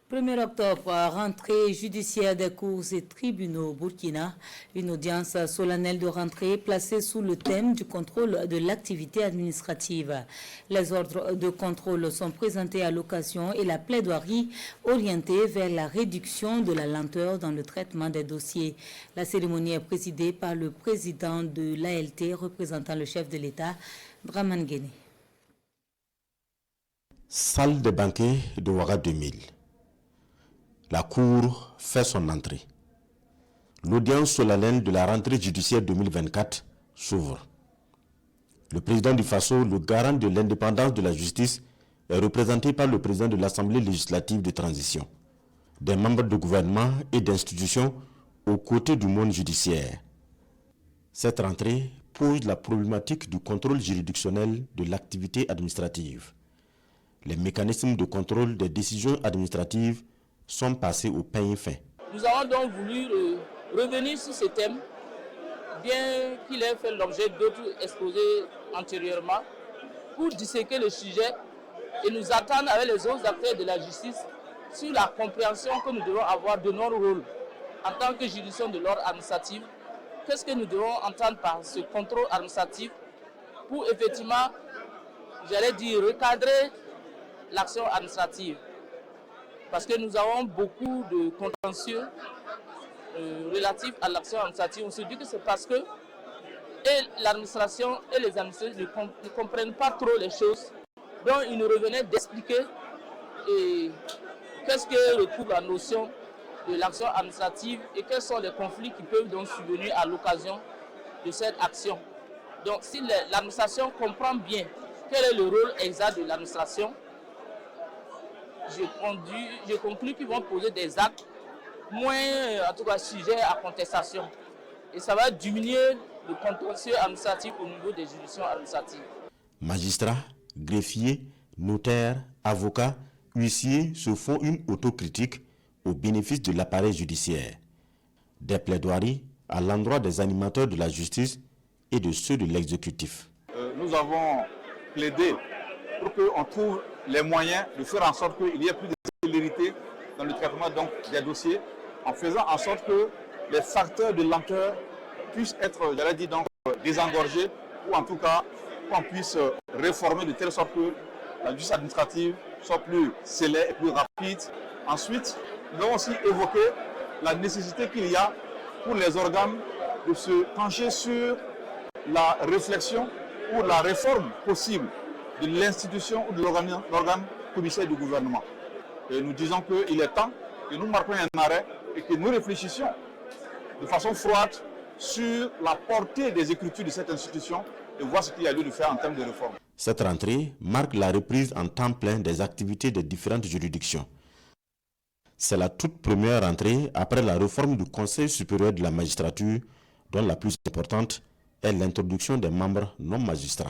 1er octobre, rentrée judiciaire des cours et tribunaux au Burkina. Une audience solennelle de rentrée placée sous le thème du contrôle de l'activité administrative. Les ordres de contrôle sont présentés à l'occasion et la plaidoirie orientée vers la réduction de la lenteur dans le traitement des dossiers. La cérémonie est présidée par le président de l'ALT représentant le chef de l'État, Dramane Guéné. Salle de banquet de Ouaga 2000. La Cour fait son entrée. L'audience solennelle de la rentrée judiciaire 2024 s'ouvre. Le président du Faso, le garant de l'indépendance de la justice, est représenté par le président de l'Assemblée législative de transition, des membres de gouvernement et d'institutions aux côtés du monde judiciaire. Cette rentrée pose la problématique du contrôle juridictionnel de l'activité administrative. Les mécanismes de contrôle des décisions administratives sont passés au peigne fin. Nous avons donc voulu revenir sur ce thème, bien qu'il ait fait l'objet d'autres exposés antérieurement, pour disséquer le sujet et nous attendre avec les autres acteurs de la justice sur la compréhension que nous devons avoir de notre rôle en tant que juridiction de l'ordre administratif. Qu'est-ce que nous devons entendre par ce contrôle administratif pour effectivement, j'allais dire, recadrer l'action administrative. Parce que nous avons beaucoup de contentieux relatifs à l'action administrative. On se dit que c'est parce que l'administration et les administrés ne comprennent pas trop les choses. Donc il nous revenait d'expliquer qu'est-ce que recouvre la notion de l'action administrative et quels sont les conflits qui peuvent donc survenir à l'occasion de cette action. Donc si l'administration comprend bien quel est le rôle exact de l'administration, je conclus qu'ils vont poser des actes moins, en tout cas, sujets à contestation. Et ça va diminuer le contentieux administratif au niveau des juridictions administratives. Magistrats, greffiers, notaires, avocats, huissiers se font une autocritique au bénéfice de l'appareil judiciaire. Des plaidoiries à l'endroit des animateurs de la justice et de ceux de l'exécutif. Nous avons plaidé pour qu'on trouve les moyens de faire en sorte qu'il y ait plus de célérité dans le traitement donc, des dossiers, en faisant en sorte que les facteurs de lenteur puissent être, j'allais dire, donc, désengorgés, ou en tout cas qu'on puisse réformer de telle sorte que la justice administrative soit plus célèbre et plus rapide. Ensuite, nous avons aussi évoqué la nécessité qu'il y a pour les organes de se pencher sur la réflexion ou la réforme possible de l'institution ou de l'organe commissaire du gouvernement. Et nous disons qu'il est temps que nous marquions un arrêt et que nous réfléchissions de façon froide sur la portée des écritures de cette institution et voir ce qu'il y a lieu de faire en termes de réforme. Cette rentrée marque la reprise en temps plein des activités des différentes juridictions. C'est la toute première rentrée après la réforme du Conseil supérieur de la magistrature, dont la plus importante est l'introduction des membres non magistrats.